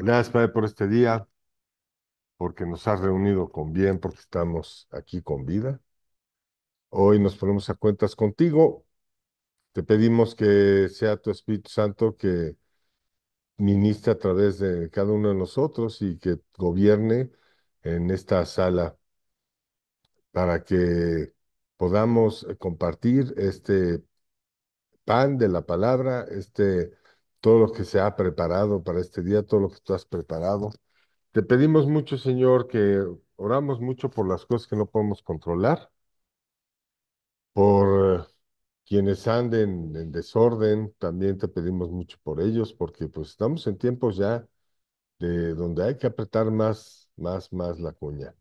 Gracias, Padre, por este día, porque nos has reunido con bien, porque estamos aquí con vida. Hoy nos ponemos a cuentas contigo. Te pedimos que sea tu Espíritu Santo que ministre a través de cada uno de nosotros y que gobierne en esta sala para que podamos compartir este pan de la palabra, todo lo que se ha preparado para este día, todo lo que tú has preparado. Te pedimos mucho, Señor, que oramos mucho por las cosas que no podemos controlar, por quienes anden en desorden, también te pedimos mucho por ellos, porque pues estamos en tiempos ya de donde hay que apretar más la cuña.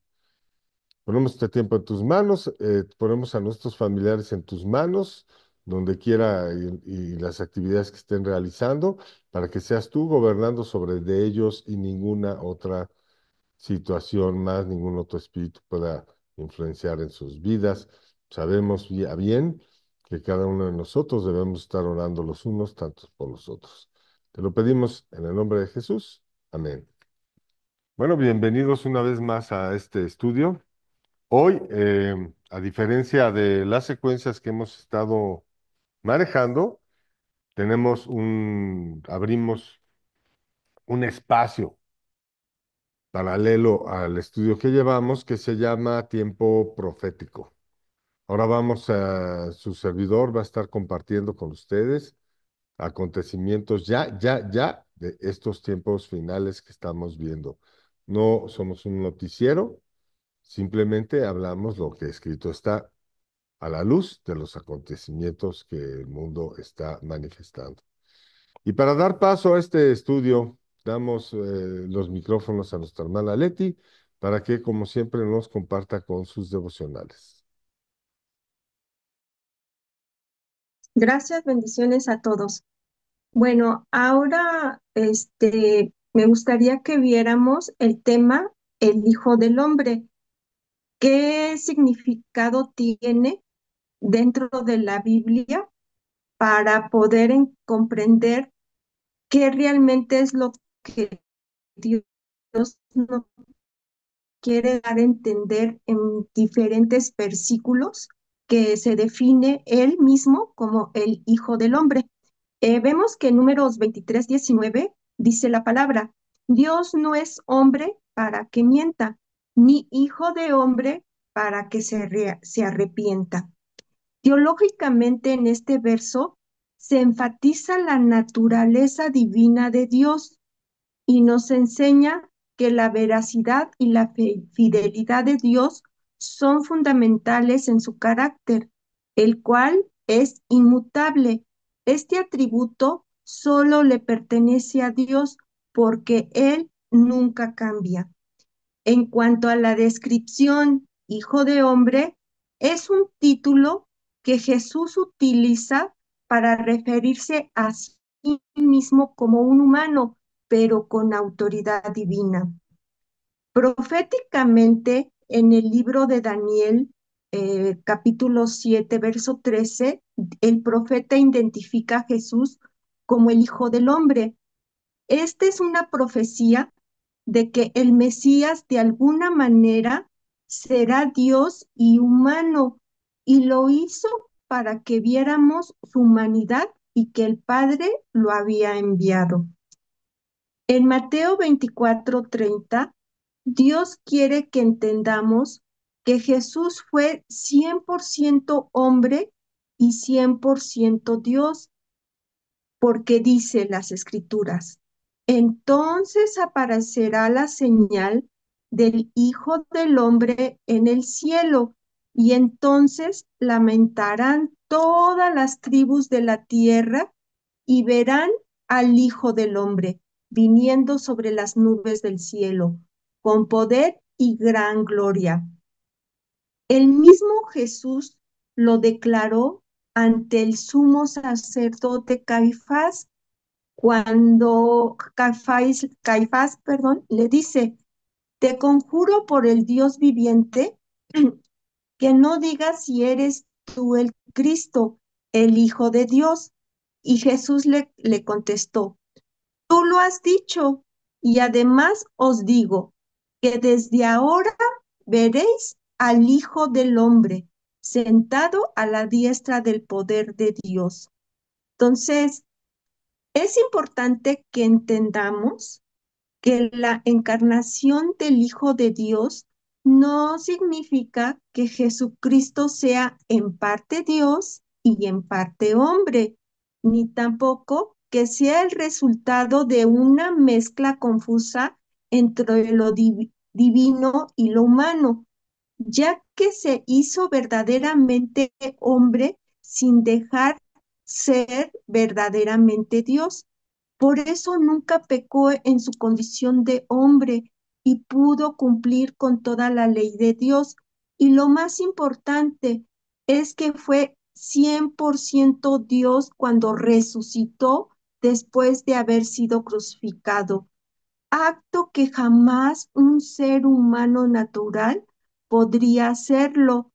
Ponemos este tiempo en tus manos, ponemos a nuestros familiares en tus manos, donde quiera y las actividades que estén realizando, para que seas tú gobernando sobre de ellos y ninguna otra situación más, ningún otro espíritu pueda influenciar en sus vidas. Sabemos a bien que cada uno de nosotros debemos estar orando los unos tantos por los otros. Te lo pedimos en el nombre de Jesús. Amén. Bueno, bienvenidos una vez más a este estudio. Hoy, a diferencia de las secuencias que hemos estado manejando, abrimos un espacio paralelo al estudio que llevamos que se llama tiempo profético. Ahora su servidor va a estar compartiendo con ustedes acontecimientos ya de estos tiempos finales que estamos viendo. No somos un noticiero, simplemente hablamos lo que escrito está a la luz de los acontecimientos que el mundo está manifestando. Y para dar paso a este estudio, damos los micrófonos a nuestra hermana Leti para que, como siempre, nos comparta con sus devocionales. Gracias, bendiciones a todos. Bueno, ahora me gustaría que viéramos el tema el Hijo del Hombre. ¿Qué significado tiene dentro de la Biblia para poder comprender qué realmente es lo que Dios nos quiere dar a entender en diferentes versículos que se define él mismo como el Hijo del Hombre? Vemos que en Números 23:19 dice la palabra: Dios no es hombre para que mienta, ni hijo de hombre para que se arrepienta. Teológicamente, en este verso se enfatiza la naturaleza divina de Dios y nos enseña que la veracidad y la fidelidad de Dios son fundamentales en su carácter, el cual es inmutable. Este atributo solo le pertenece a Dios porque Él nunca cambia. En cuanto a la descripción Hijo de Hombre, es un título que Jesús utiliza para referirse a sí mismo como un humano, pero con autoridad divina. Proféticamente, en el libro de Daniel, capítulo 7, verso 13, el profeta identifica a Jesús como el Hijo del Hombre. Esta es una profecía de que el Mesías de alguna manera será Dios y humano, y lo hizo para que viéramos su humanidad y que el Padre lo había enviado. En Mateo 24:30, Dios quiere que entendamos que Jesús fue 100% hombre y 100% Dios, porque dice las Escrituras: entonces aparecerá la señal del Hijo del Hombre en el cielo, y entonces lamentarán todas las tribus de la tierra y verán al Hijo del Hombre viniendo sobre las nubes del cielo, con poder y gran gloria. El mismo Jesús lo declaró ante el sumo sacerdote Caifás, cuando Caifás, le dice: te conjuro por el Dios viviente que no digas si eres tú el Cristo, el Hijo de Dios. Y Jesús le contestó: tú lo has dicho, Y además os digo que desde ahora veréis al Hijo del Hombre sentado a la diestra del poder de Dios. Entonces, es importante que entendamos que la encarnación del Hijo de Dios no significa que Jesucristo sea en parte Dios y en parte hombre, ni tampoco que sea el resultado de una mezcla confusa entre lo divino y lo humano, ya que se hizo verdaderamente hombre sin dejar ser verdaderamente Dios. Por eso nunca pecó en su condición de hombre y pudo cumplir con toda la ley de Dios. Y lo más importante es que fue 100% Dios cuando resucitó después de haber sido crucificado, acto que jamás un ser humano natural podría hacerlo.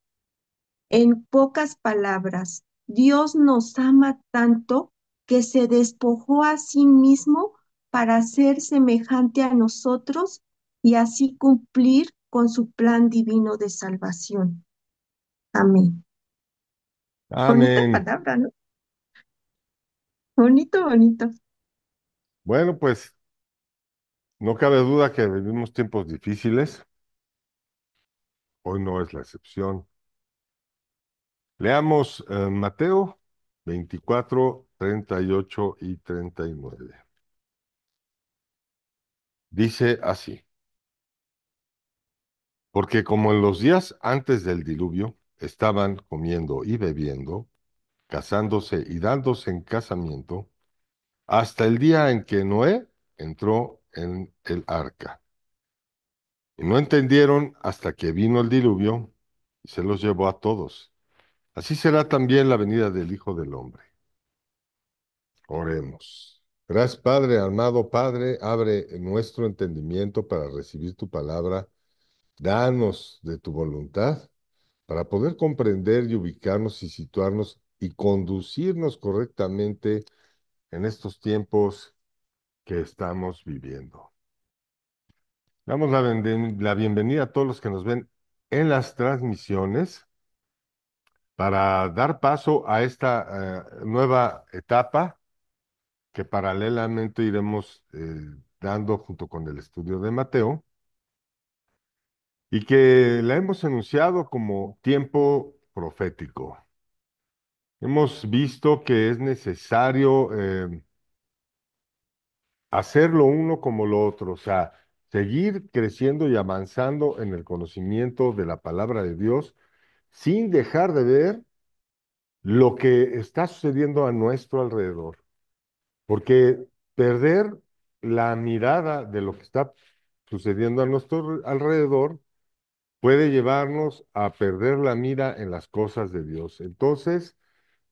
En pocas palabras, Dios nos ama tanto que se despojó a sí mismo para ser semejante a nosotros y así cumplir con su plan divino de salvación. Amén. Bonita Amén. palabra, ¿no? Bonito, bonito. Bueno, pues no cabe duda que vivimos tiempos difíciles. Hoy no es la excepción. Leamos Mateo 24, 38 y 39. Dice así, porque como en los días antes del diluvio estaban comiendo y bebiendo, casándose y dándose en casamiento, hasta el día en que Noé entró en el arca. Y no entendieron hasta que vino el diluvio y se los llevó a todos. Así será también la venida del Hijo del Hombre. Oremos. Gracias, Padre, amado Padre, abre nuestro entendimiento para recibir tu palabra. Danos de tu voluntad para poder comprender y ubicarnos y situarnos y conducirnos correctamente en estos tiempos que estamos viviendo. Damos la bienvenida a todos los que nos ven en las transmisiones para dar paso a esta nueva etapa que paralelamente iremos dando junto con el estudio de Mateo y que la hemos enunciado como tiempo profético. Hemos visto que es necesario hacer lo uno como lo otro, o sea, seguir creciendo y avanzando en el conocimiento de la palabra de Dios sin dejar de ver lo que está sucediendo a nuestro alrededor, porque perder la mirada de lo que está sucediendo a nuestro alrededor puede llevarnos a perder la mira en las cosas de Dios. Entonces,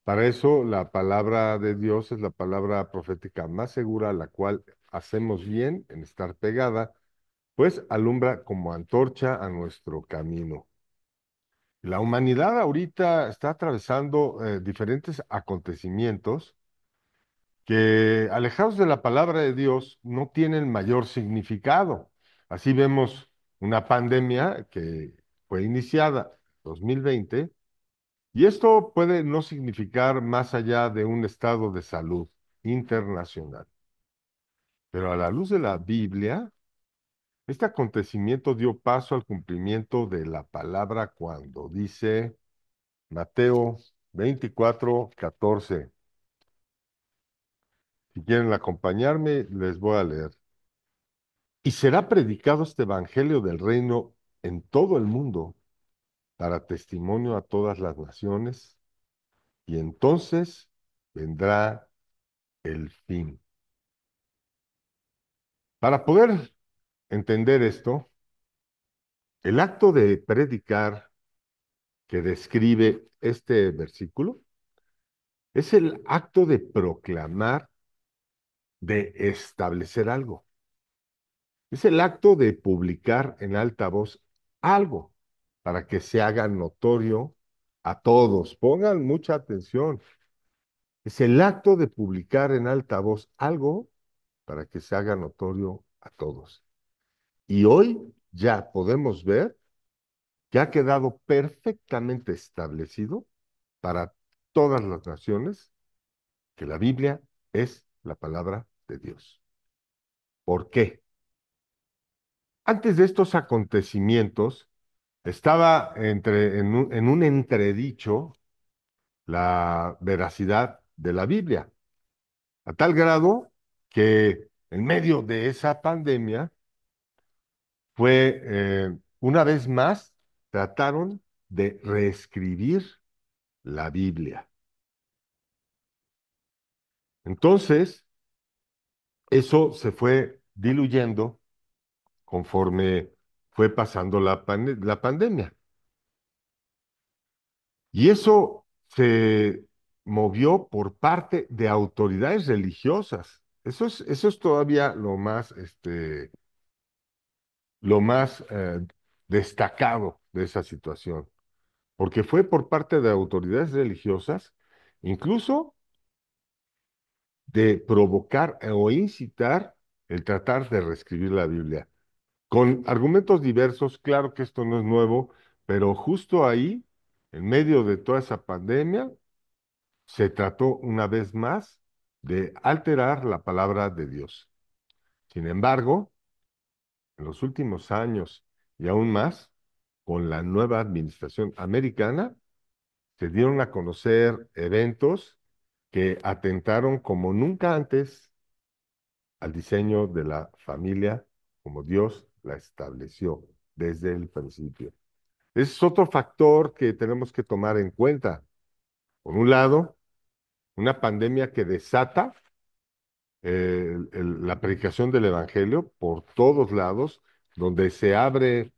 para eso la palabra de Dios es la palabra profética más segura, a la cual hacemos bien en estar pegada, pues alumbra como antorcha a nuestro camino. La humanidad ahorita está atravesando diferentes acontecimientos que, alejados de la palabra de Dios, no tienen mayor significado. Así vemos una pandemia que fue iniciada en 2020 y esto puede no significar más allá de un estado de salud internacional. Pero a la luz de la Biblia, este acontecimiento dio paso al cumplimiento de la palabra cuando dice Mateo 24:14. Si quieren acompañarme, les voy a leer. Y será predicado este evangelio del reino en todo el mundo para testimonio a todas las naciones, y entonces vendrá el fin. Para poder entender esto, el acto de predicar que describe este versículo es el acto de proclamar, de establecer algo. Es el acto de publicar en alta voz algo para que se haga notorio a todos. Pongan mucha atención. Es el acto de publicar en alta voz algo para que se haga notorio a todos. Y hoy ya podemos ver que ha quedado perfectamente establecido para todas las naciones que la Biblia es la palabra de Dios. ¿Por qué? Antes de estos acontecimientos, estaba en un entredicho la veracidad de la Biblia, a tal grado que en medio de esa pandemia una vez más, trataron de reescribir la Biblia. Entonces, eso se fue diluyendo conforme fue pasando la pandemia. Y eso se movió por parte de autoridades religiosas. Eso es todavía lo más destacado de esa situación, porque fue por parte de autoridades religiosas, incluso de provocar o incitar el tratar de reescribir la Biblia. Con argumentos diversos, claro que esto no es nuevo, pero justo ahí, en medio de toda esa pandemia, se trató una vez más de alterar la palabra de Dios. Sin embargo, en los últimos años y aún más, con la nueva administración americana, se dieron a conocer eventos que atentaron como nunca antes al diseño de la familia como Dios la estableció desde el principio. Ese es otro factor que tenemos que tomar en cuenta. Por un lado, una pandemia que desata la predicación del Evangelio por todos lados, donde se abren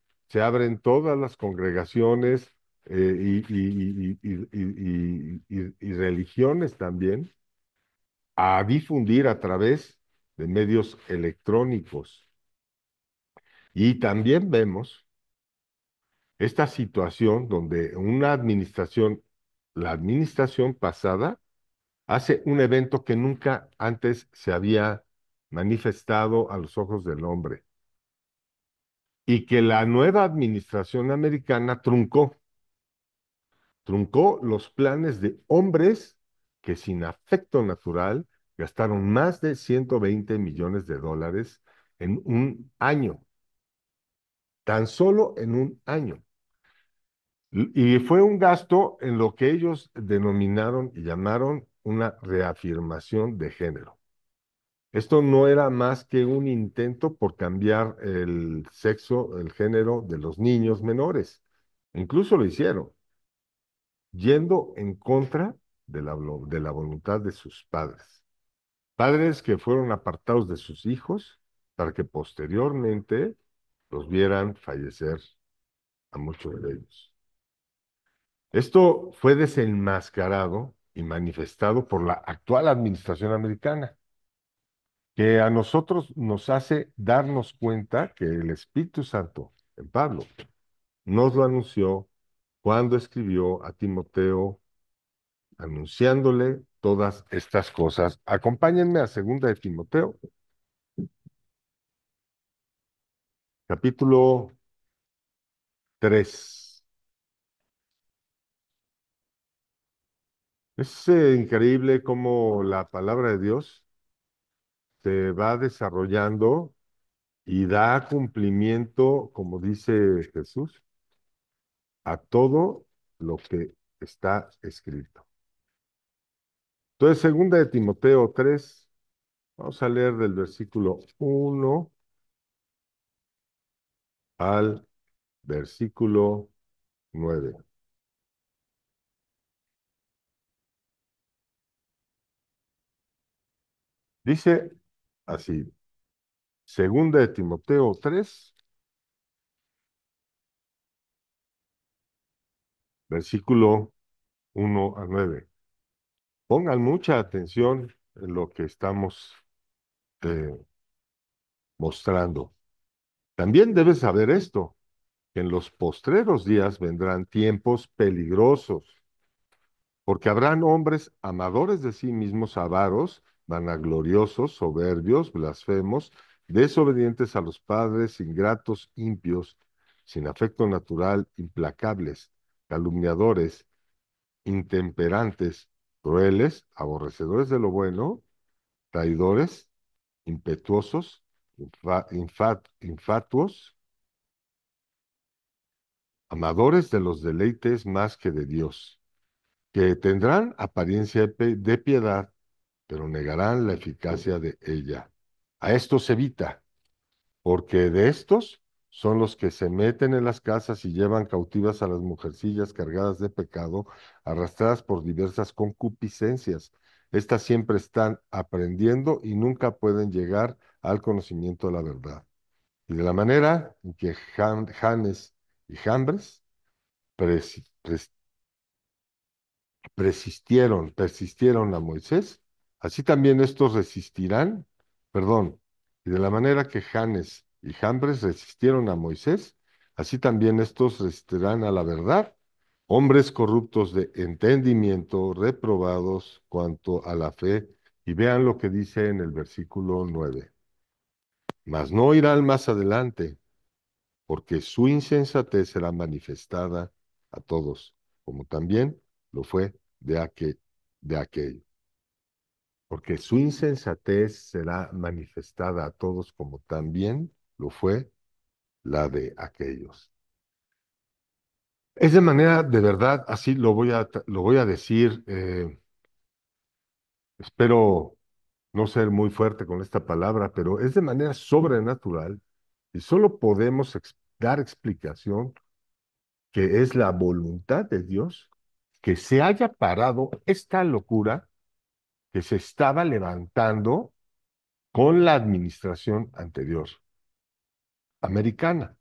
todas las congregaciones y religiones también a difundir a través de medios electrónicos. Y también vemos esta situación donde la administración pasada, hace un evento que nunca antes se había manifestado a los ojos del hombre y que la nueva administración americana truncó los planes de hombres que sin afecto natural gastaron más de 120 millones de dólares en un año, tan solo en un año. Y fue un gasto en lo que ellos denominaron y llamaron una reafirmación de género. Esto no era más que un intento por cambiar el sexo, el género de los niños menores. Incluso lo hicieron, yendo en contra de la voluntad de sus padres. Padres que fueron apartados de sus hijos para que posteriormente los vieran fallecer a muchos de ellos. Esto fue desenmascarado y manifestado por la actual administración americana, que a nosotros nos hace darnos cuenta que el Espíritu Santo en Pablo nos lo anunció cuando escribió a Timoteo anunciándole todas estas cosas. Acompáñenme a segunda de Timoteo, capítulo 3. Es increíble cómo la palabra de Dios se va desarrollando y da cumplimiento, como dice Jesús, a todo lo que está escrito. Entonces, segunda de Timoteo 3, vamos a leer del versículo 1 al versículo 9. Dice así, segunda de Timoteo 3, versículo 1 al 9. Pongan mucha atención en lo que estamos eh, mostrando. También debes saber esto, que en los postreros días vendrán tiempos peligrosos, porque habrán hombres amadores de sí mismos, avaros, vanagloriosos, soberbios, blasfemos, desobedientes a los padres, ingratos, impios, sin afecto natural, implacables, calumniadores, intemperantes, crueles, aborrecedores de lo bueno, traidores, impetuosos, infatuos, amadores de los deleites más que de Dios, que tendrán apariencia de piedad, pero negarán la eficacia de ella. A estos evita, porque de estos son los que se meten en las casas y llevan cautivas a las mujercillas cargadas de pecado, arrastradas por diversas concupiscencias. Estas siempre están aprendiendo y nunca pueden llegar al conocimiento de la verdad. Y de la manera en que Janes y Jambres pres- pres- persistieron a Moisés, así también estos resistirán, perdón, y de la manera que Janes y Jambres resistieron a Moisés, así también estos resistirán a la verdad, hombres corruptos de entendimiento, reprobados cuanto a la fe, y vean lo que dice en el versículo 9. Mas no irán más adelante, porque su insensatez será manifestada a todos, como también lo fue de aquello. Porque su insensatez será manifestada a todos, como también lo fue la de aquellos. Es de manera, de verdad, así lo voy a decir, espero no ser muy fuerte con esta palabra, pero es de manera sobrenatural y solo podemos dar explicación que es la voluntad de Dios que se haya parado esta locura que se estaba levantando con la administración anterior americana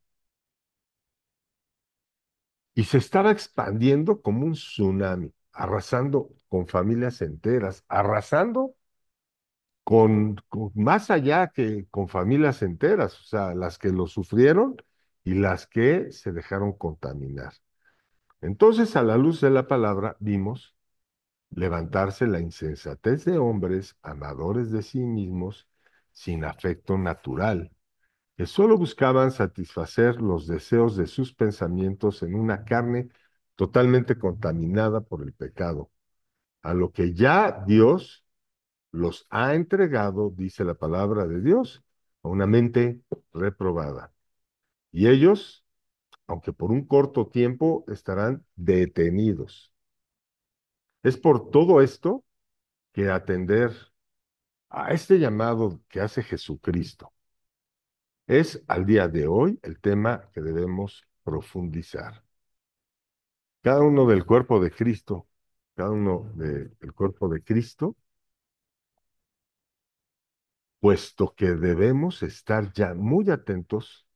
y se estaba expandiendo como un tsunami, arrasando con familias enteras, arrasando con más allá que con familias enteras, o sea, las que lo sufrieron y las que se dejaron contaminar. Entonces, a la luz de la palabra, vimos levantarse la insensatez de hombres amadores de sí mismos, sin afecto natural, que sólo buscaban satisfacer los deseos de sus pensamientos en una carne totalmente contaminada por el pecado, a lo que ya Dios los ha entregado, dice la palabra de Dios, a una mente reprobada. Y ellos, aunque por un corto tiempo, estarán detenidos. Es por todo esto que atender a este llamado que hace Jesucristo es al día de hoy el tema que debemos profundizar. Cada uno del cuerpo de Cristo, cada uno del cuerpo de Cristo, puesto que debemos estar ya muy atentos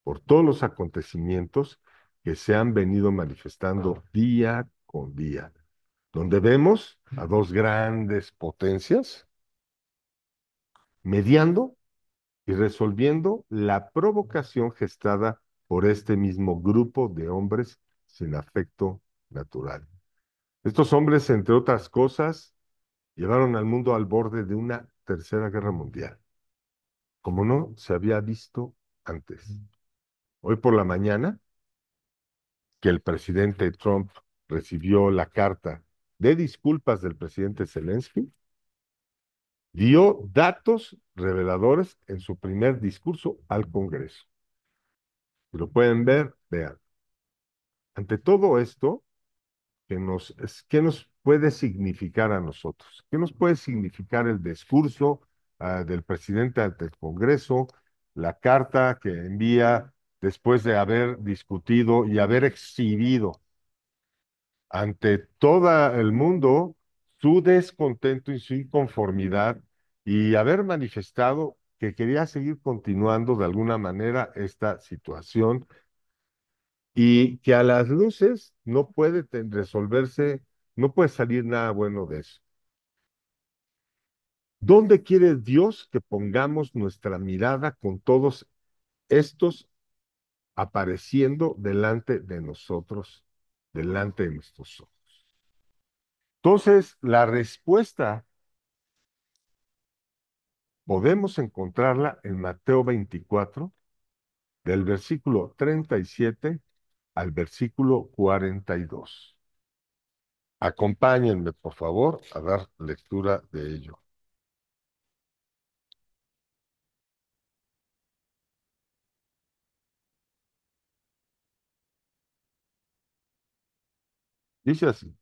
por todos los acontecimientos que se han venido manifestando día con día, donde vemos a dos grandes potencias mediando y resolviendo la provocación gestada por este mismo grupo de hombres sin afecto natural. Estos hombres, entre otras cosas, llevaron al mundo al borde de una tercera guerra mundial, como no se había visto antes. Hoy por la mañana, que el presidente Trump recibió la carta de disculpas del presidente Zelensky, dio datos reveladores en su primer discurso al Congreso. Si lo pueden ver, vean. Ante todo esto, ¿qué nos puede significar a nosotros? ¿Qué nos puede significar el discurso del presidente ante el Congreso, la carta que envía después de haber discutido y haber exhibido ante todo el mundo su descontento y su inconformidad y haber manifestado que quería seguir continuando de alguna manera esta situación y que a las luces no puede resolverse, no puede salir nada bueno de eso? ¿Dónde quiere Dios que pongamos nuestra mirada con todos estos apareciendo delante de nosotros, delante de nuestros ojos? Entonces, la respuesta podemos encontrarla en Mateo 24, del versículo 37 al versículo 42. Acompáñenme, por favor, a dar lectura de ello. Dice así,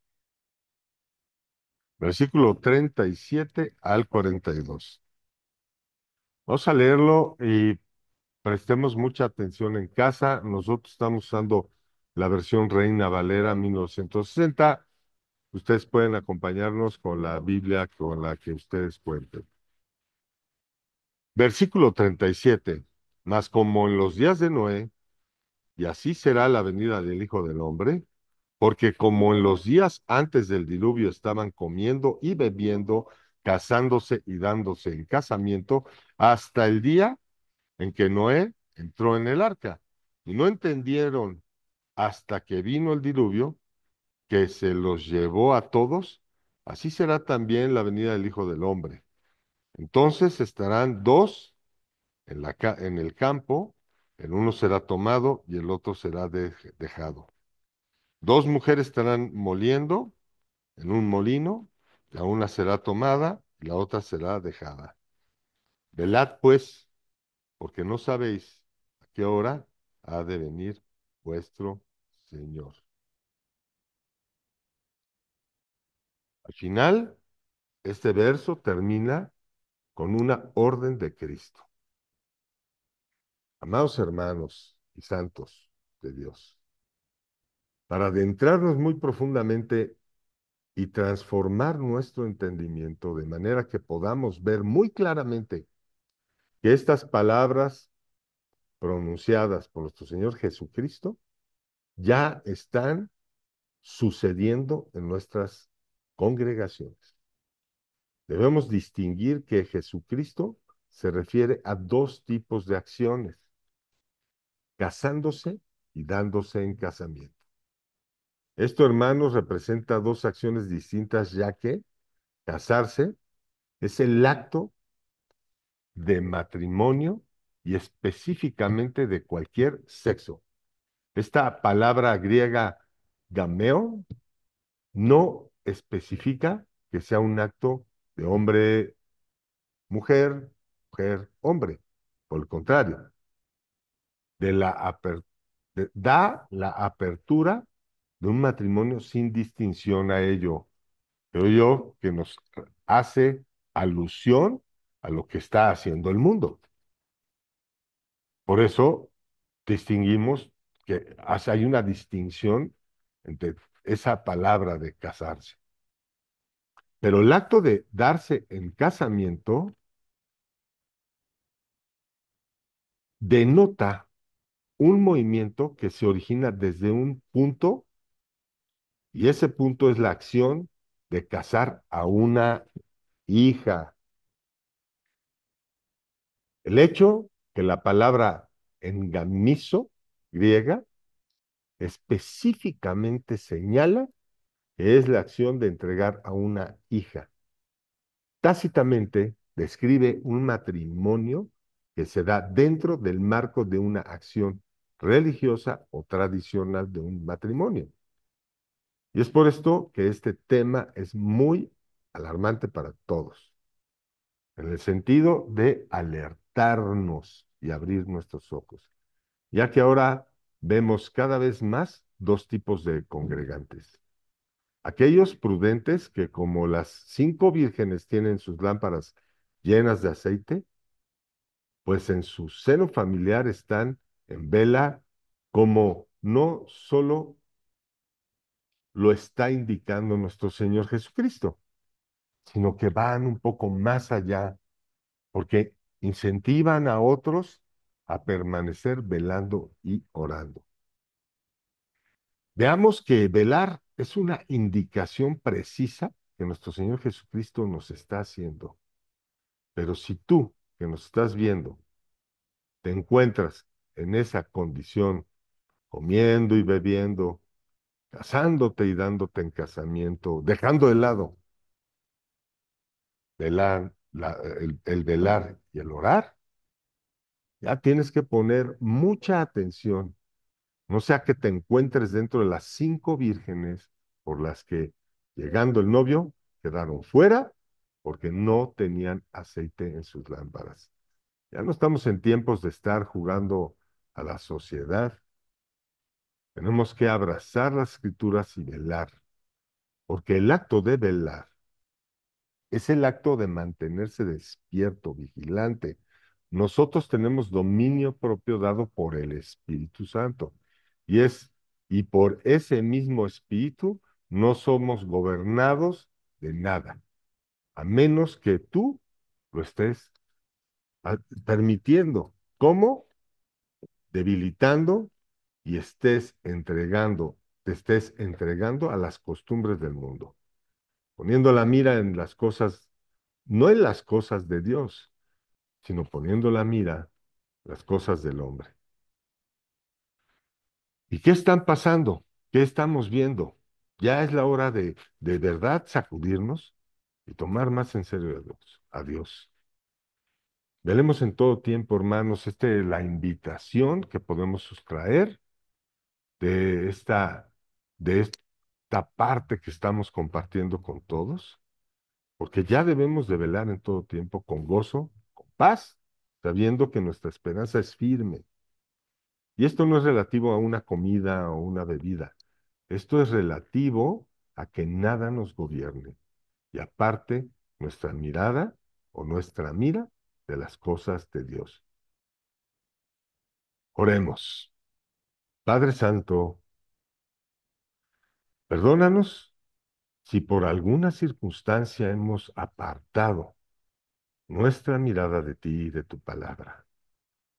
versículo 37 al 42. Vamos a leerlo y prestemos mucha atención en casa. Nosotros estamos usando la versión Reina Valera 1960. Ustedes pueden acompañarnos con la Biblia con la que ustedes cuenten. Versículo 37. Mas como en los días de Noé, y así será la venida del Hijo del Hombre, porque como en los días antes del diluvio estaban comiendo y bebiendo, casándose y dándose en casamiento, hasta el día en que Noé entró en el arca. Y no entendieron hasta que vino el diluvio, que se los llevó a todos, así será también la venida del Hijo del Hombre. Entonces estarán dos en el campo, el uno será tomado y el otro será dejado. Dos mujeres estarán moliendo en un molino, la una será tomada y la otra será dejada. Velad pues, porque no sabéis a qué hora ha de venir vuestro Señor. Al final, este verso termina con una orden de Cristo. Amados hermanos y santos de Dios, para adentrarnos muy profundamente y transformar nuestro entendimiento de manera que podamos ver muy claramente que estas palabras pronunciadas por nuestro Señor Jesucristo ya están sucediendo en nuestras congregaciones. Debemos distinguir que Jesucristo se refiere a dos tipos de acciones: casándose y dándose en casamiento. Esto, hermanos, representa dos acciones distintas, ya que casarse es el acto de matrimonio y específicamente de cualquier sexo. Esta palabra griega gameo no especifica que sea un acto de hombre, mujer, mujer, hombre. Por el contrario, de la aper- da la apertura de un matrimonio sin distinción a ello. Creo yo que nos hace alusión a lo que está haciendo el mundo. Por eso distinguimos que hay una distinción entre esa palabra de casarse. Pero el acto de darse en casamiento denota un movimiento que se origina desde un punto, y ese punto es la acción de casar a una hija. El hecho que la palabra engamiso griega específicamente señala que es la acción de entregar a una hija. Tácitamente describe un matrimonio que se da dentro del marco de una acción religiosa o tradicional de un matrimonio. Y es por esto que este tema es muy alarmante para todos, en el sentido de alertarnos y abrir nuestros ojos, ya que ahora vemos cada vez más dos tipos de congregantes. Aquellos prudentes que, como las 5 vírgenes tienen sus lámparas llenas de aceite, pues en su seno familiar están en vela, como no solo lo está indicando nuestro Señor Jesucristo, sino que van un poco más allá, porque incentivan a otros a permanecer velando y orando. Veamos que velar es una indicación precisa que nuestro Señor Jesucristo nos está haciendo. Pero si tú, que nos estás viendo, te encuentras en esa condición, comiendo y bebiendo, casándote y dándote en casamiento, dejando de lado el velar y el orar, ya tienes que poner mucha atención. No sea que te encuentres dentro de las 5 vírgenes por las que, llegando el novio, quedaron fuera porque no tenían aceite en sus lámparas. Ya no estamos en tiempos de estar jugando a la sociedad. Tenemos que abrazar las escrituras y velar, porque el acto de velar es el acto de mantenerse despierto, vigilante. Nosotros tenemos dominio propio dado por el Espíritu Santo. Y es, y por ese mismo Espíritu no somos gobernados de nada, a menos que tú lo estés permitiendo. ¿Cómo? Debilitando y te estés entregando a las costumbres del mundo, poniendo la mira en las cosas, no en las cosas de Dios, sino poniendo la mira en las cosas del hombre. ¿Y qué están pasando? ¿Qué estamos viendo? Ya es la hora de verdad sacudirnos y tomar más en serio a Dios. A Dios. Veremos en todo tiempo, hermanos, la invitación que podemos sustraer de de esta parte que estamos compartiendo con todos, porque ya debemos de velar en todo tiempo con gozo, con paz, sabiendo que nuestra esperanza es firme. Y esto no es relativo a una comida o una bebida, esto es relativo a que nada nos gobierne. Y aparte, nuestra mirada o nuestra mira de las cosas de Dios. Oremos. Padre Santo, perdónanos si por alguna circunstancia hemos apartado nuestra mirada de ti y de tu palabra.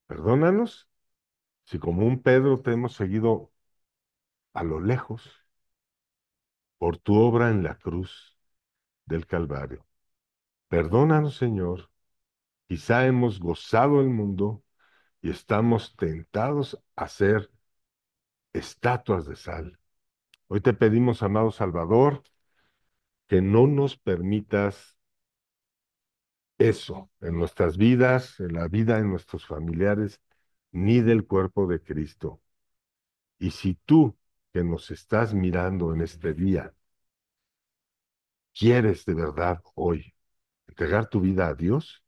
Perdónanos si como un Pedro te hemos seguido a lo lejos por tu obra en la cruz del Calvario. Perdónanos, Señor. Quizá hemos gozado el mundo y estamos tentados a ser estatuas de sal. Hoy te pedimos, amado Salvador, que no nos permitas eso en nuestras vidas, en la vida de nuestros familiares, ni del cuerpo de Cristo. Y si tú, que nos estás mirando en este día, quieres de verdad hoy entregar tu vida a Dios,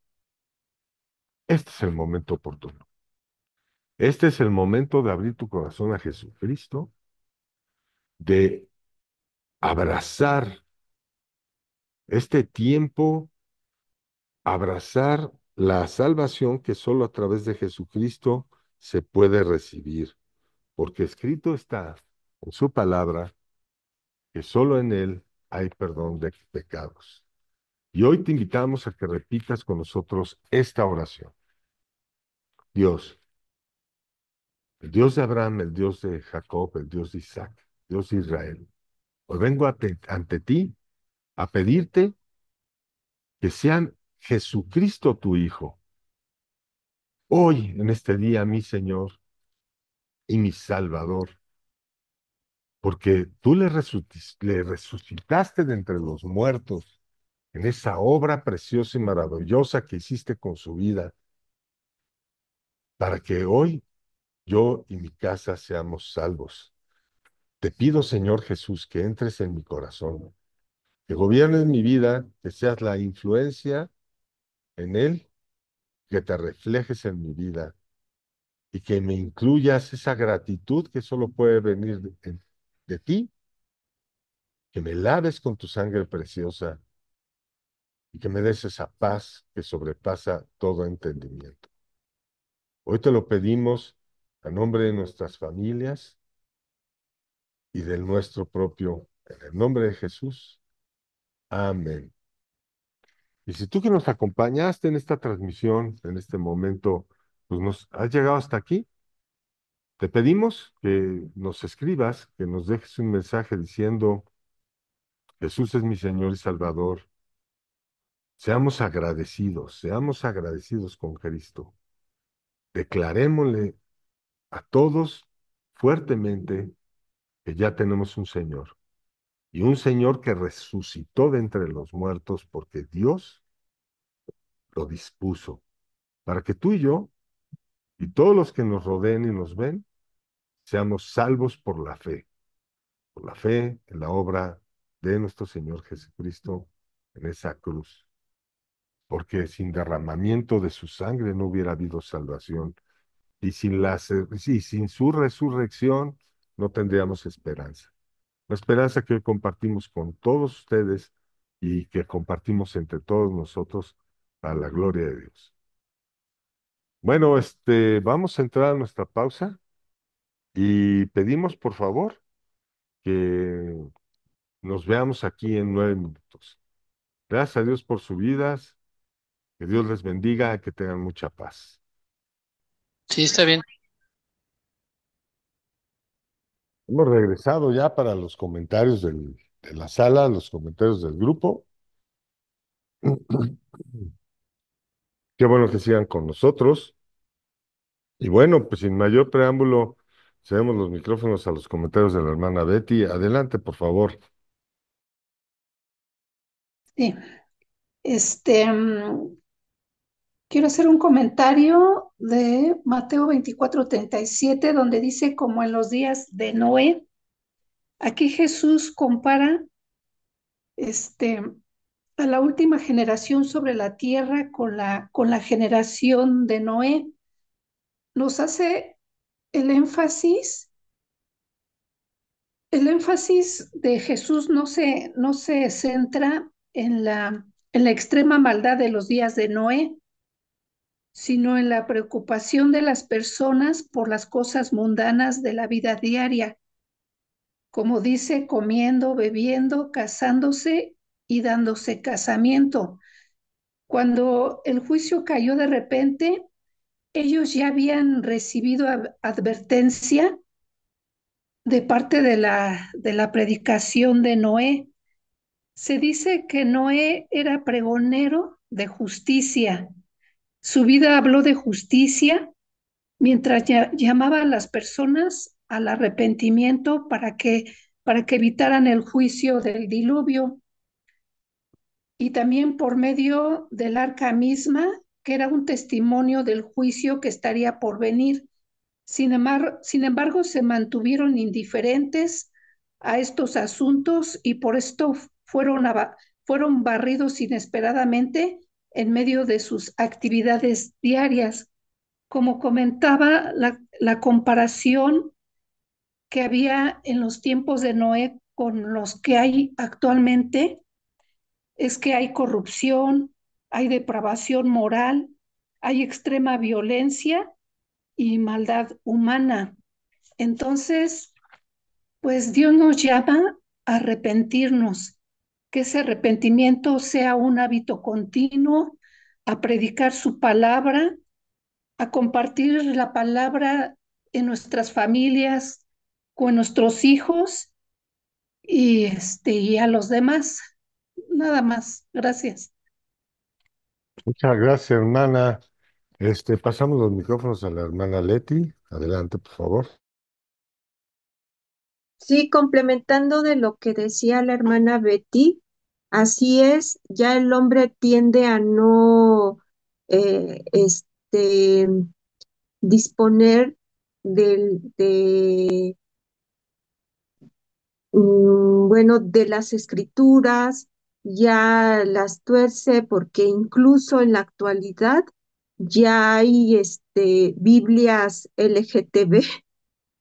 este es el momento oportuno. Este es el momento de abrir tu corazón a Jesucristo, de abrazar este tiempo, abrazar la salvación que solo a través de Jesucristo se puede recibir, porque escrito está en su palabra que solo en Él hay perdón de pecados. Y hoy te invitamos a que repitas con nosotros esta oración. Dios, el Dios de Abraham, el Dios de Jacob, el Dios de Isaac, Dios de Israel. Hoy vengo ante ti a pedirte que sean Jesucristo tu Hijo. Hoy, en este día, mi Señor y mi Salvador, porque tú le resucitaste de entre los muertos en esa obra preciosa y maravillosa que hiciste con su vida, para que hoy yo y mi casa seamos salvos. Te pido, Señor Jesús, que entres en mi corazón, que gobiernes mi vida, que seas la influencia en él, que te reflejes en mi vida y que me incluyas esa gratitud que solo puede venir de ti, que me laves con tu sangre preciosa y que me des esa paz que sobrepasa todo entendimiento. Hoy te lo pedimos a nombre de nuestras familias y del nuestro propio, en el nombre de Jesús. Amén. Y si tú que nos acompañaste en esta transmisión, en este momento, pues nos has llegado hasta aquí, te pedimos que nos escribas, que nos dejes un mensaje diciendo, Jesús es mi Señor y Salvador. Seamos agradecidos con Cristo. Declarémosle a todos fuertemente que ya tenemos un Señor y un Señor que resucitó de entre los muertos porque Dios lo dispuso para que tú y yo y todos los que nos rodeen y nos ven seamos salvos por la fe en la obra de nuestro Señor Jesucristo en esa cruz, porque sin derramamiento de su sangre no hubiera habido salvación y y sin su resurrección no tendríamos esperanza. La esperanza que hoy compartimos con todos ustedes y que compartimos entre todos nosotros para la gloria de Dios. Bueno, vamos a entrar a nuestra pausa y pedimos por favor que nos veamos aquí en 9 minutos. Gracias a Dios por sus vidas, que Dios les bendiga, que tengan mucha paz. Sí, está bien. Hemos regresado ya para los comentarios de la sala, los comentarios del grupo. Qué bueno que sigan con nosotros. Y bueno, pues sin mayor preámbulo, cedemos los micrófonos a los comentarios de la hermana Betty. Adelante, por favor. Sí, este, quiero hacer un comentario de Mateo 24:37, donde dice, como en los días de Noé. Aquí Jesús compara, este, a la última generación sobre la tierra con la generación de Noé. Nos hace el énfasis, el énfasis de Jesús no se centra en la extrema maldad de los días de Noé, sino en la preocupación de las personas por las cosas mundanas de la vida diaria, como dice, comiendo, bebiendo, casándose y dándose casamiento. Cuando el juicio cayó de repente, ellos ya habían recibido advertencia de parte de la predicación de Noé. Se dice que Noé era pregonero de justicia. Su vida habló de justicia mientras llamaba a las personas al arrepentimiento para que evitaran el juicio del diluvio, y también por medio del arca misma, que era un testimonio del juicio que estaría por venir. Sin embargo, se mantuvieron indiferentes a estos asuntos y por esto fueron barridos inesperadamente en medio de sus actividades diarias. Como comentaba, la comparación que había en los tiempos de Noé con los que hay actualmente es que hay corrupción, hay depravación moral, hay extrema violencia y maldad humana. Entonces, pues Dios nos llama a arrepentirnos, que ese arrepentimiento sea un hábito continuo, a predicar su palabra, a compartir la palabra en nuestras familias, con nuestros hijos y a los demás. Nada más. Gracias. Muchas gracias, hermana. Pasamos los micrófonos a la hermana Leti. Adelante, por favor. Sí, complementando de lo que decía la hermana Betty, así es, ya el hombre tiende a no disponer de bueno, de las escrituras, ya las tuerce porque incluso en la actualidad ya hay Biblias LGTB,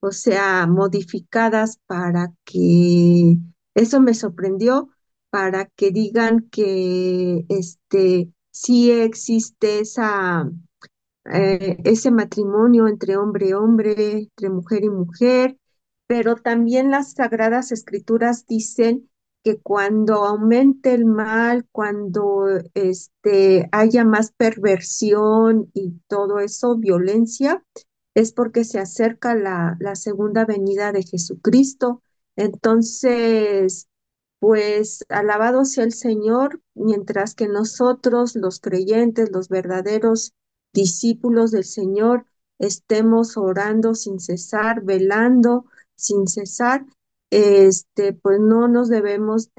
o sea, modificadas para que, eso me sorprendió, para que digan que sí existe ese matrimonio entre hombre y hombre, entre mujer y mujer, pero también las Sagradas Escrituras dicen que cuando aumente el mal, cuando haya más perversión y todo eso, violencia, es porque se acerca la segunda venida de Jesucristo. Entonces, pues alabado sea el Señor, mientras que nosotros, los creyentes, los verdaderos discípulos del Señor, estemos orando sin cesar, velando sin cesar, pues no nos debemos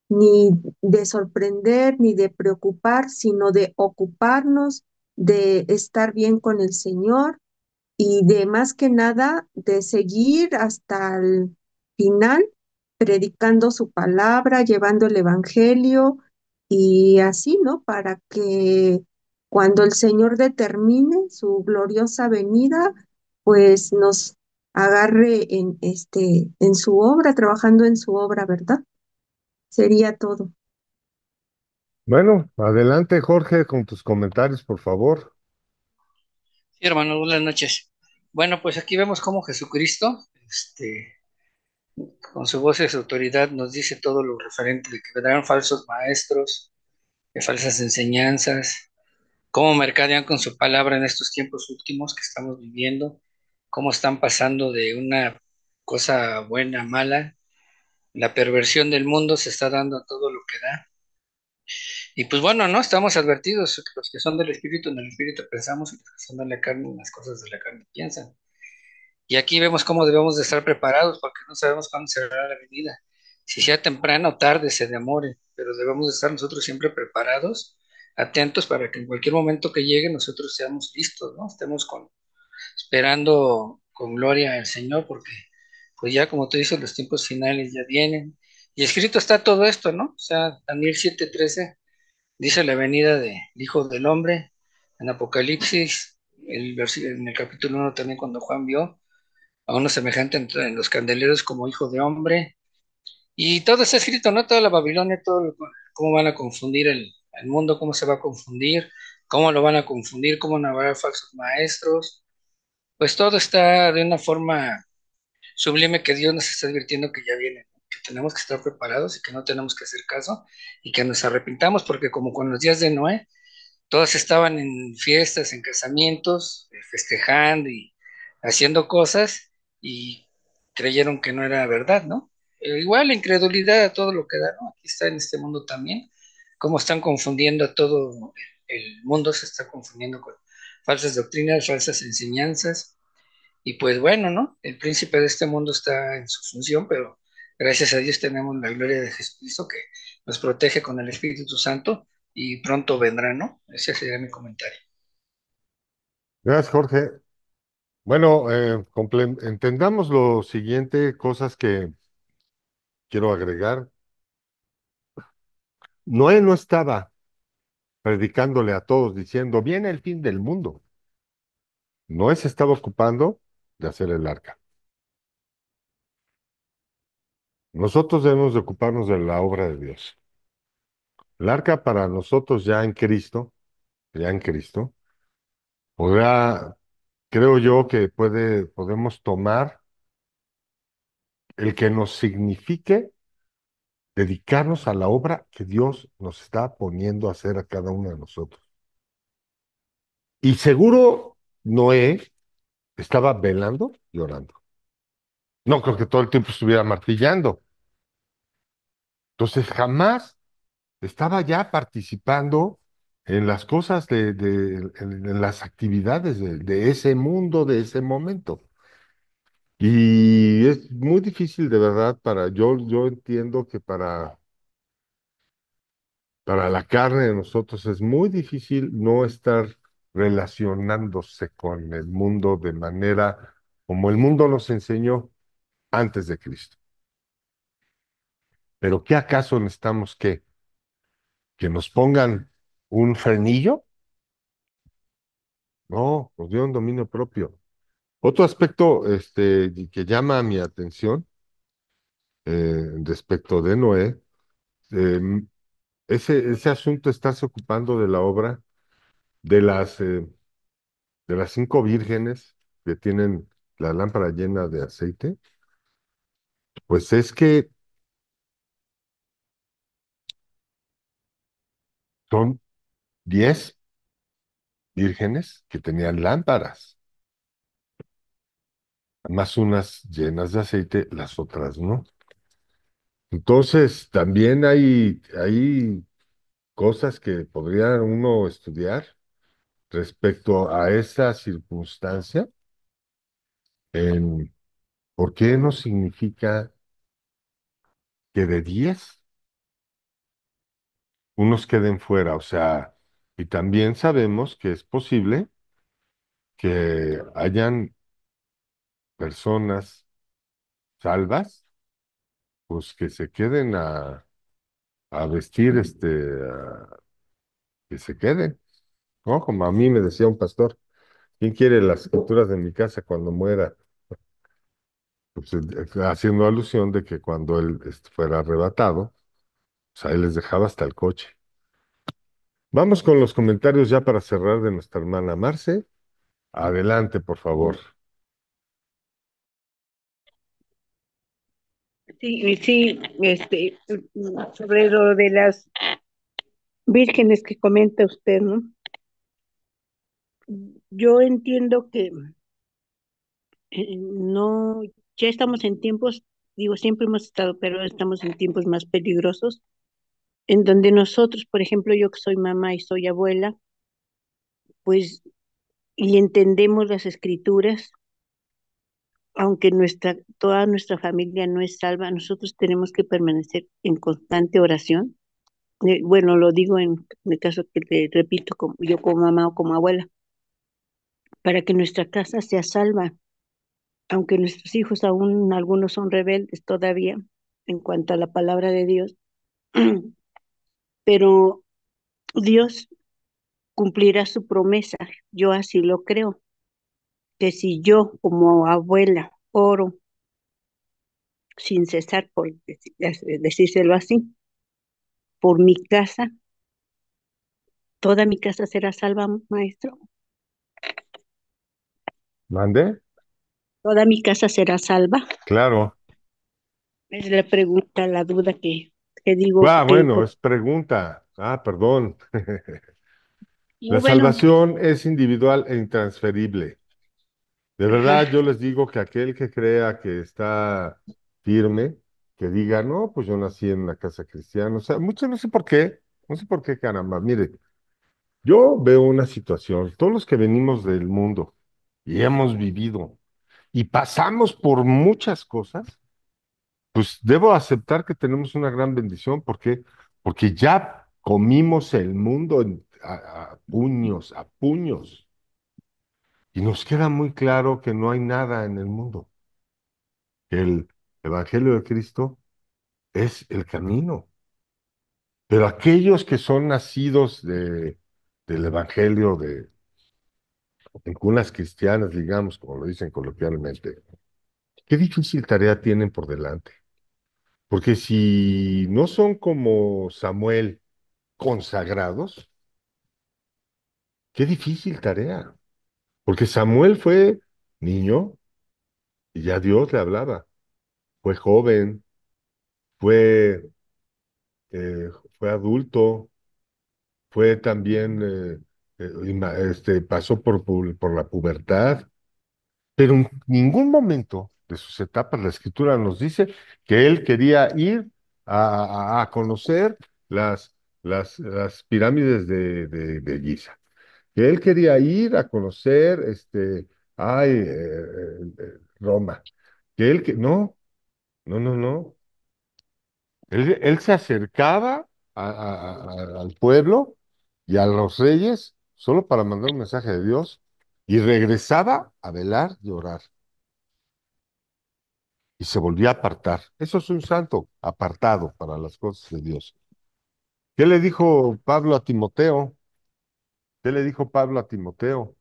ni de sorprender, ni de preocupar, sino de ocuparnos, de estar bien con el Señor y de más que nada de seguir hasta el final predicando su palabra, llevando el evangelio y así, ¿no? Para que cuando el Señor determine su gloriosa venida, pues nos agarre en su obra, trabajando en su obra, ¿verdad? Sería todo. Bueno, adelante, Jorge, con tus comentarios, por favor. Sí, hermano, buenas noches. Bueno, pues aquí vemos cómo Jesucristo, con su voz y su autoridad, nos dice todo lo referente de que vendrán falsos maestros, de falsas enseñanzas, cómo mercadean con su palabra en estos tiempos últimos que estamos viviendo, cómo están pasando de una cosa buena a mala, la perversión del mundo se está dando a todo lo que da. Y pues bueno, ¿no? Estamos advertidos, que los que son del Espíritu, en el Espíritu pensamos, y los que son de la carne, en las cosas de la carne piensan. Y aquí vemos cómo debemos de estar preparados, porque no sabemos cuándo será la venida. Si sea temprano o tarde, se demore, pero debemos de estar nosotros siempre preparados, atentos para que en cualquier momento que llegue nosotros seamos listos, ¿no? Estemos esperando con gloria al Señor, porque pues ya como tú dices, los tiempos finales ya vienen. Y escrito está todo esto, ¿no? O sea, Daniel 7:13 dice la venida del Hijo del Hombre. En Apocalipsis, en el capítulo 1 también, cuando Juan vio a uno semejante en los candeleros como hijo de hombre. Y todo está escrito, ¿no? Toda la Babilonia, cómo van a confundir el mundo, cómo se va a confundir, cómo lo van a confundir, cómo van a haber falsos maestros. Pues todo está de una forma sublime que Dios nos está advirtiendo que ya viene, ¿no? Que tenemos que estar preparados y que no tenemos que hacer caso y que nos arrepintamos, porque como con los días de Noé, todos estaban en fiestas, en casamientos, festejando y haciendo cosas y creyeron que no era verdad, ¿no? Igual la incredulidad a todo lo que da, ¿no? Aquí está en este mundo también, cómo están confundiendo a todo el mundo, se está confundiendo con falsas doctrinas, falsas enseñanzas y pues bueno, ¿no? El príncipe de este mundo está en su función, pero gracias a Dios tenemos la gloria de Jesucristo que nos protege con el Espíritu Santo y pronto vendrá, ¿no? Ese sería mi comentario. Gracias, Jorge. Bueno, entendamos lo siguiente, cosas que quiero agregar. Noé no estaba predicándole a todos diciendo, viene el fin del mundo. Noé se estaba ocupando de hacer el arca. Nosotros debemos de ocuparnos de la obra de Dios. El arca para nosotros ya en Cristo, podrá, creo yo que podemos tomar el que nos signifique dedicarnos a la obra que Dios nos está poniendo a hacer a cada uno de nosotros. Y seguro Noé estaba velando y orando. No creo que todo el tiempo estuviera martillando. Entonces jamás estaba ya participando en las cosas en las actividades de ese mundo, de ese momento. Y es muy difícil de verdad yo entiendo que para la carne de nosotros es muy difícil no estar relacionándose con el mundo de manera como el mundo nos enseñó antes de Cristo. Pero ¿qué acaso necesitamos que nos pongan un frenillo? No, nos dio un dominio propio. Otro aspecto que llama mi atención respecto de Noé, eh, ese asunto estarse ocupando de la obra de de las 5 vírgenes que tienen la lámpara llena de aceite, pues es que son 10 vírgenes que tenían lámparas, más unas llenas de aceite, las otras no. Entonces, también hay cosas que podría uno estudiar respecto a esa circunstancia, en por qué no significa que de 10 unos queden fuera, o sea, y también sabemos que es posible que hayan personas salvas, pues que se queden a vestir, que se queden, ¿no? Como a mí me decía un pastor, ¿quién quiere las escrituras de mi casa cuando muera? Pues, haciendo alusión de que cuando él fuera arrebatado, pues ahí les dejaba hasta el coche. Vamos con los comentarios ya para cerrar de nuestra hermana Marce. Adelante, por favor. Sí, sí, sobre lo de las vírgenes que comenta usted, ¿no? Yo entiendo que no, ya estamos en tiempos, digo, siempre hemos estado, pero estamos en tiempos más peligrosos, en donde nosotros, por ejemplo, yo que soy mamá y soy abuela, pues, y entendemos las escrituras, aunque toda nuestra familia no es salva, nosotros tenemos que permanecer en constante oración. Bueno, lo digo en el caso que le repito, como, yo como mamá o como abuela, para que nuestra casa sea salva, aunque nuestros hijos aún algunos son rebeldes todavía en cuanto a la palabra de Dios, pero Dios cumplirá su promesa. Yo así lo creo, que si yo como abuela oro sin cesar, por decírselo así, por mi casa, toda mi casa será salva, maestro. ¿Mande? Toda mi casa será salva. Claro. Es la pregunta, la duda que digo Ah, que bueno, es pregunta. Ah, perdón. La bueno, salvación es individual e intransferible. De ajá, verdad, yo les digo que aquel que crea que está firme, que diga, no, pues yo nací en una casa cristiana. O sea, muchos no sé por qué, caramba. Mire, yo veo una situación, todos los que venimos del mundo y hemos vivido y pasamos por muchas cosas, pues debo aceptar que tenemos una gran bendición. ¿Por qué? Porque ya comimos el mundo a puños, a puños. Y nos queda muy claro que no hay nada en el mundo. El Evangelio de Cristo es el camino. Pero aquellos que son nacidos del Evangelio en cunas cristianas, digamos, como lo dicen coloquialmente, qué difícil tarea tienen por delante. Porque si no son como Samuel consagrados, qué difícil tarea. Porque Samuel fue niño y ya Dios le hablaba. Fue joven, fue, eh, fue adulto, fue también, pasó por la pubertad, pero en ningún momento de sus etapas la escritura nos dice que él quería ir a conocer las pirámides de Giza, que él quería ir a conocer Roma, no, no, no, no. Él se acercaba al pueblo y a los reyes solo para mandar un mensaje de Dios y regresaba a velar y orar y se volvía a apartar. Eso es un santo apartado para las cosas de Dios. ¿Qué le dijo Pablo a Timoteo? ¿Qué le dijo Pablo a Timoteo?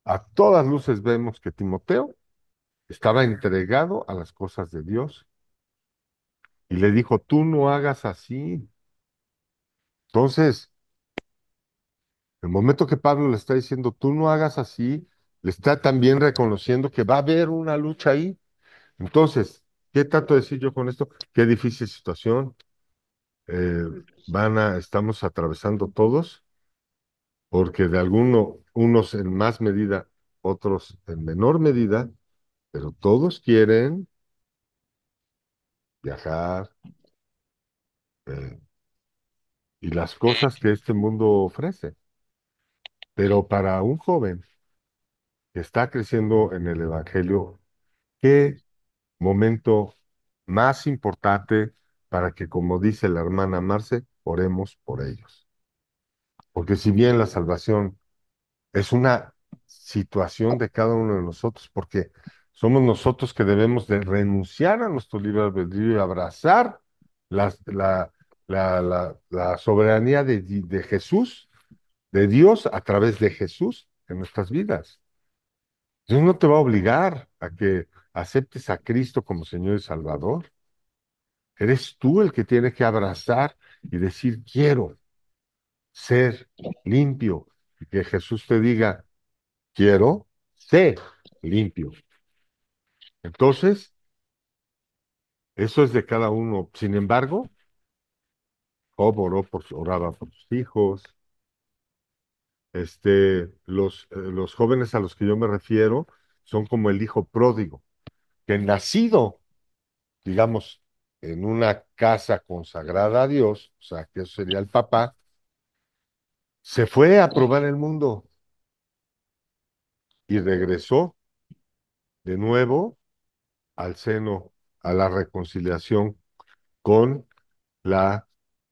A todas luces vemos que Timoteo estaba entregado a las cosas de Dios y le dijo, tú no hagas así. Entonces, el momento que Pablo le está diciendo, tú no hagas así, le está también reconociendo que va a haber una lucha ahí. Entonces, ¿qué trato de decir yo con esto? Qué difícil situación estamos atravesando todos, porque de unos en más medida, otros en menor medida, pero todos quieren viajar, eh, y las cosas que este mundo ofrece. Pero para un joven que está creciendo en el Evangelio, ¿qué momento más importante para que, como dice la hermana Marce, oremos por ellos. Porque si bien la salvación es una situación de cada uno de nosotros, porque somos nosotros que debemos de renunciar a nuestro libre albedrío y abrazar la, la soberanía de Jesús, de Dios a través de Jesús en nuestras vidas. Dios no te va a obligar a que aceptes a Cristo como Señor y Salvador. Eres tú el que tiene que abrazar y decir, quiero ser limpio. Y que Jesús te diga, quiero ser limpio. Entonces, eso es de cada uno. Sin embargo, Job oraba por sus hijos. Los jóvenes a los que yo me refiero son como el hijo pródigo, que nacido, digamos, en una casa consagrada a Dios, o sea, que eso sería el papá, se fue a probar el mundo y regresó de nuevo al seno, a la reconciliación con la,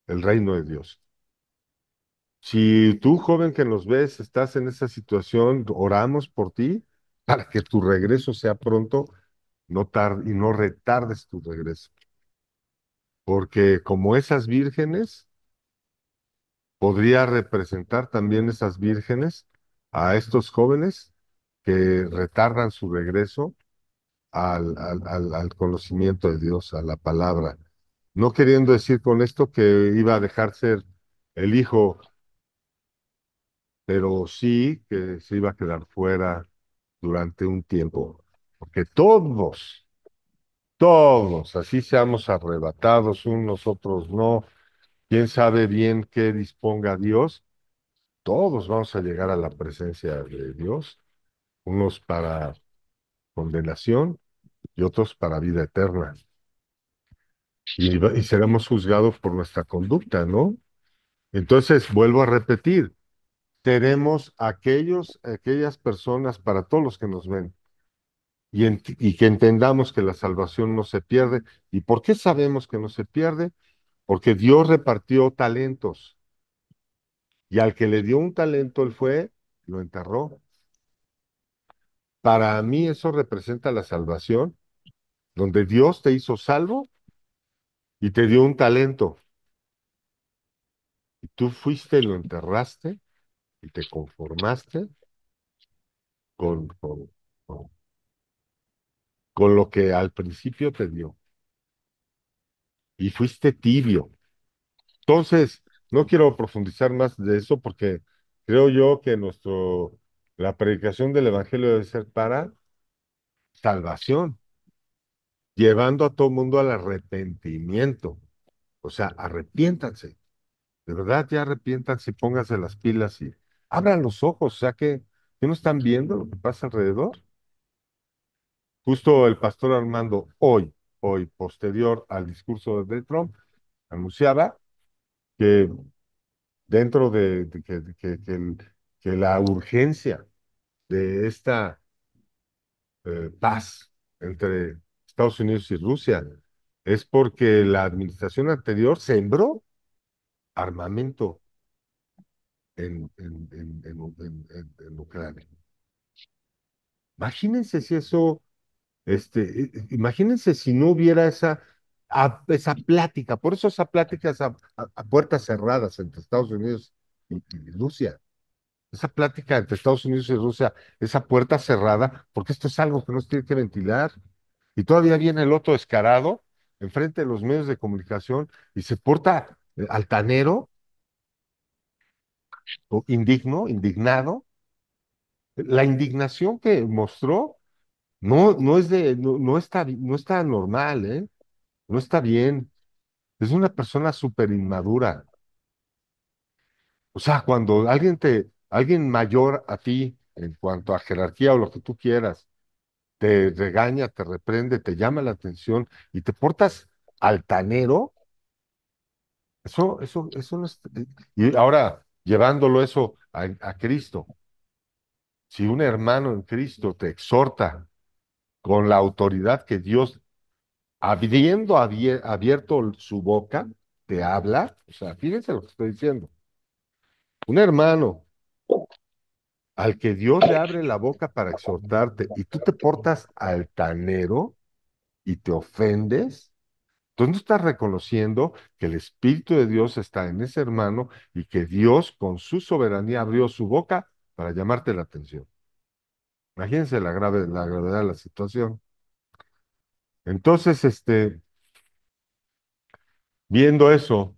el reino de Dios. Si tú, joven que nos ves, estás en esa situación, oramos por ti para que tu regreso sea pronto, no tarde, y no retardes tu regreso. Porque como esas vírgenes, podría representar también esas vírgenes a estos jóvenes que retardan su regreso al conocimiento de Dios, a la palabra. No queriendo decir con esto que iba a dejar ser el hijo, pero sí que se iba a quedar fuera durante un tiempo. Porque todos, así seamos arrebatados, unos otros no, quién sabe bien qué disponga Dios, todos vamos a llegar a la presencia de Dios, unos para condenación y otros para vida eterna. Y seremos juzgados por nuestra conducta, ¿no? Entonces, vuelvo a repetir, seremos aquellas personas para todos los que nos ven y que entendamos que la salvación no se pierde. ¿Y por qué sabemos que no se pierde? Porque Dios repartió talentos y al que le dio un talento, él fue, lo enterró. Para mí eso representa la salvación, donde Dios te hizo salvo y te dio un talento. Y tú fuiste y lo enterraste y te conformaste con, con, con, con lo que al principio te dio. Y fuiste tibio. Entonces, no quiero profundizar más de eso porque creo yo que la predicación del Evangelio debe ser para salvación, llevando a todo mundo al arrepentimiento. O sea, arrepiéntanse. De verdad, ya arrepiéntanse, pónganse las pilas y abran los ojos. O sea que no están viendo lo que pasa alrededor. Justo el pastor Armando hoy, posterior al discurso de Trump, anunciaba que dentro que la urgencia de esta paz entre Estados Unidos y Rusia es porque la administración anterior sembró armamento en Ucrania. Imagínense si eso, imagínense si no hubiera esa plática, por eso esa plática es a puertas cerradas entre Estados Unidos y Rusia. Esa plática entre Estados Unidos y Rusia, esa puerta cerrada, porque esto es algo que no se tiene que ventilar. Y todavía viene el otro descarado enfrente de los medios de comunicación y se porta altanero o indignado. La indignación que mostró no está normal, ¿eh? No está bien. Es una persona súper inmadura. O sea, cuando alguien mayor a ti, en cuanto a jerarquía o lo que tú quieras, te regaña, te reprende, te llama la atención y te portas altanero, eso no es. Y ahora, llevándolo eso a Cristo, si un hermano en Cristo te exhorta con la autoridad que Dios, habiendo abierto su boca, te habla, o sea, fíjense lo que estoy diciendo, un hermano al que Dios le abre la boca para exhortarte y tú te portas altanero y te ofendes, tú no estás reconociendo que el Espíritu de Dios está en ese hermano y que Dios con su soberanía abrió su boca para llamarte la atención. Imagínense la gravedad de la situación. Entonces, viendo eso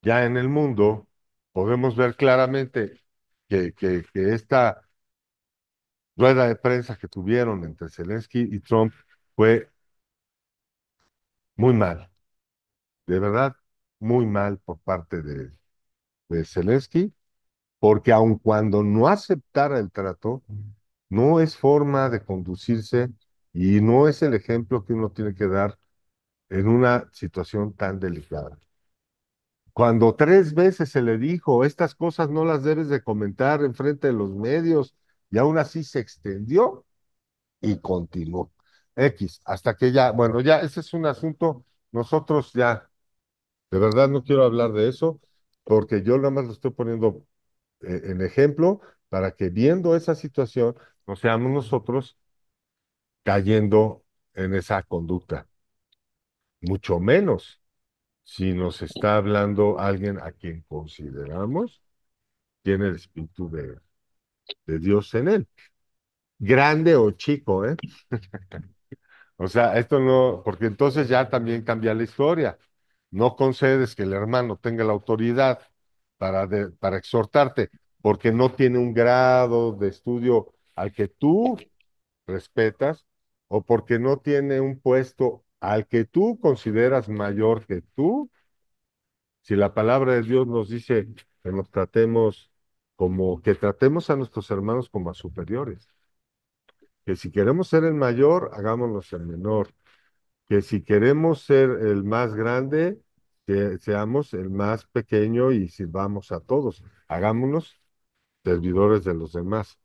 ya en el mundo, podemos ver claramente que esta rueda de prensa que tuvieron entre Zelensky y Trump fue muy mal, de verdad, muy mal por parte de Zelensky, porque aun cuando no aceptara el trato, no es forma de conducirse y no es el ejemplo que uno tiene que dar en una situación tan delicada. Cuando 3 veces se le dijo, estas cosas no las debes de comentar en frente de los medios, y aún así se extendió y continuó. X, hasta que ya, bueno, ya ese es un asunto, nosotros ya, de verdad no quiero hablar de eso, porque yo nada más lo estoy poniendo en ejemplo para que viendo esa situación, no seamos nosotros cayendo en esa conducta, mucho menos si nos está hablando alguien a quien consideramos tiene el espíritu de Dios en él, grande o chico, ¿eh? O sea, esto no, porque entonces ya también cambia la historia. No concedes que el hermano tenga la autoridad para exhortarte, porque no tiene un grado de estudio al que tú respetas, o porque no tiene un puesto al que tú consideras mayor que tú. Si la palabra de Dios nos dice que nos tratemos que tratemos a nuestros hermanos como a superiores, que si queremos ser el mayor, hagámonos el menor, que si queremos ser el más grande, que seamos el más pequeño y sirvamos a todos, hagámonos servidores de los demás.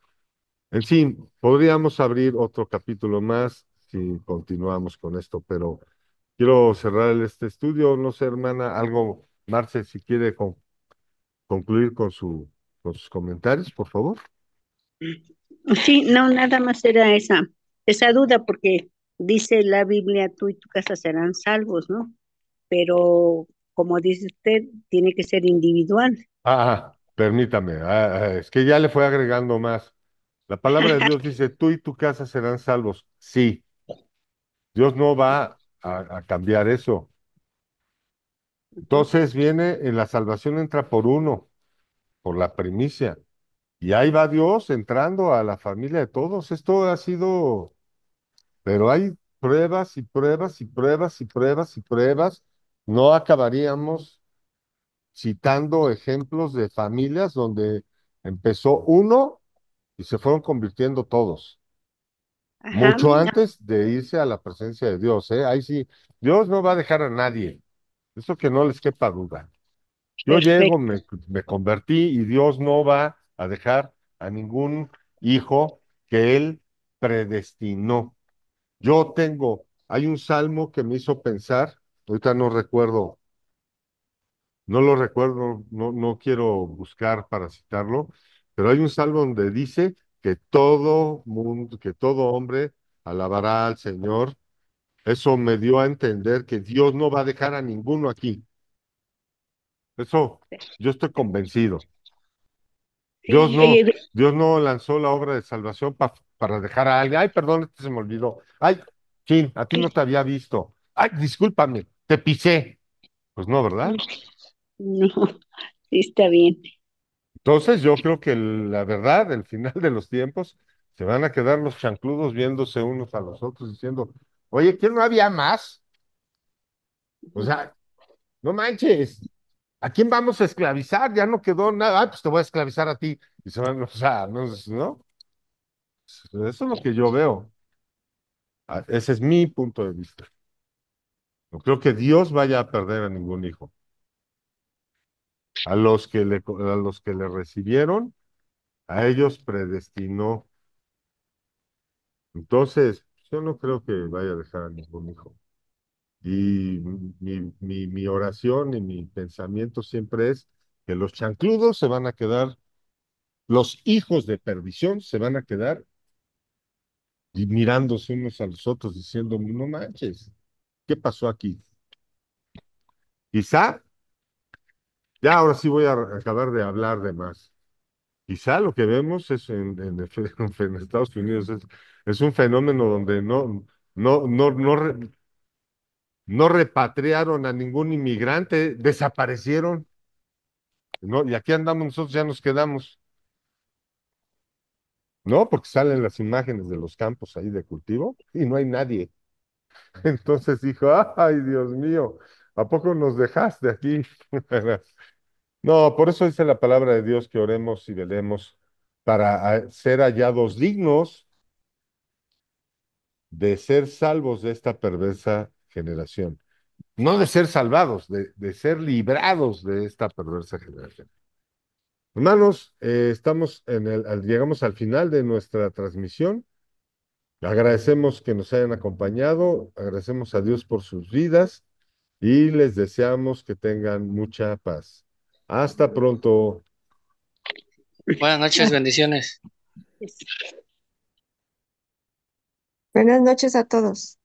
En fin, podríamos abrir otro capítulo más si continuamos con esto, pero quiero cerrar este estudio. No sé, hermana, algo, Marce, si quiere concluir con sus comentarios, por favor. Sí, no, nada más era esa duda, porque dice la Biblia, tú y tu casa serán salvos, ¿no? Pero como dice usted, tiene que ser individual. Permítame, es que ya le fue agregando más. La palabra de Dios dice, tú y tu casa serán salvos. Sí, Dios no va a cambiar eso. Ujú. Entonces viene, en la salvación entra por uno, por la primicia. Y ahí va Dios entrando a la familia de todos. Esto ha sido, pero hay pruebas y pruebas y pruebas y pruebas y pruebas. No acabaríamos citando ejemplos de familias donde empezó uno y se fueron convirtiendo todos, Ajá, mucho antes de irse a la presencia de Dios, ¿eh? Ahí sí, Dios no va a dejar a nadie, eso que no les quepa duda. Yo llego, perfecto. me convertí y Dios no va a dejar a ningún hijo que Él predestinó. Hay un salmo que me hizo pensar, ahorita no recuerdo, no lo recuerdo, no quiero buscar para citarlo, pero hay un salmo donde dice que todo mundo, que todo hombre alabará al Señor. Eso me dio a entender que Dios no va a dejar a ninguno aquí. Eso, yo estoy convencido. Dios Sí, no, oye, Dios no lanzó la obra de salvación para dejar a alguien. Ay, perdón, este se me olvidó. Ay, chin, a ti no te había visto. Ay, discúlpame, te pisé. Pues no, ¿verdad? no, sí está bien. Entonces yo creo que la verdad, el final de los tiempos, se van a quedar los chancludos viéndose unos a los otros diciendo, oye, ¿quién no había más? O sea, no manches, ¿a quién vamos a esclavizar? Ya no quedó nada. Ah, pues te voy a esclavizar a ti. Y se van, o sea, no, ¿no? Eso es lo que yo veo. Ese es mi punto de vista. No creo que Dios vaya a perder a ningún hijo. A los que le recibieron, a ellos predestinó. Entonces, yo no creo que vaya a dejar a ningún hijo. Y mi oración y mi pensamiento siempre es que los chancludos se van a quedar, los hijos de perdición se van a quedar y mirándose unos a los otros diciendo, no manches, ¿qué pasó aquí? Quizá, ya ahora sí voy a acabar de hablar de más. Quizá lo que vemos es en Estados Unidos es un fenómeno donde no repatriaron a ningún inmigrante, desaparecieron, ¿no? Y aquí andamos nosotros, ya nos quedamos, ¿no? Porque salen las imágenes de los campos ahí de cultivo y no hay nadie. Entonces dijo, ay, Dios mío, ¿a poco nos dejaste aquí? No, por eso dice la palabra de Dios que oremos y velemos para ser hallados dignos de ser salvos de esta perversa generación. No de ser salvados, de ser librados de esta perversa generación. Hermanos, llegamos al final de nuestra transmisión. Agradecemos que nos hayan acompañado, agradecemos a Dios por sus vidas y les deseamos que tengan mucha paz. Hasta pronto. Buenas noches, bendiciones. Buenas noches a todos.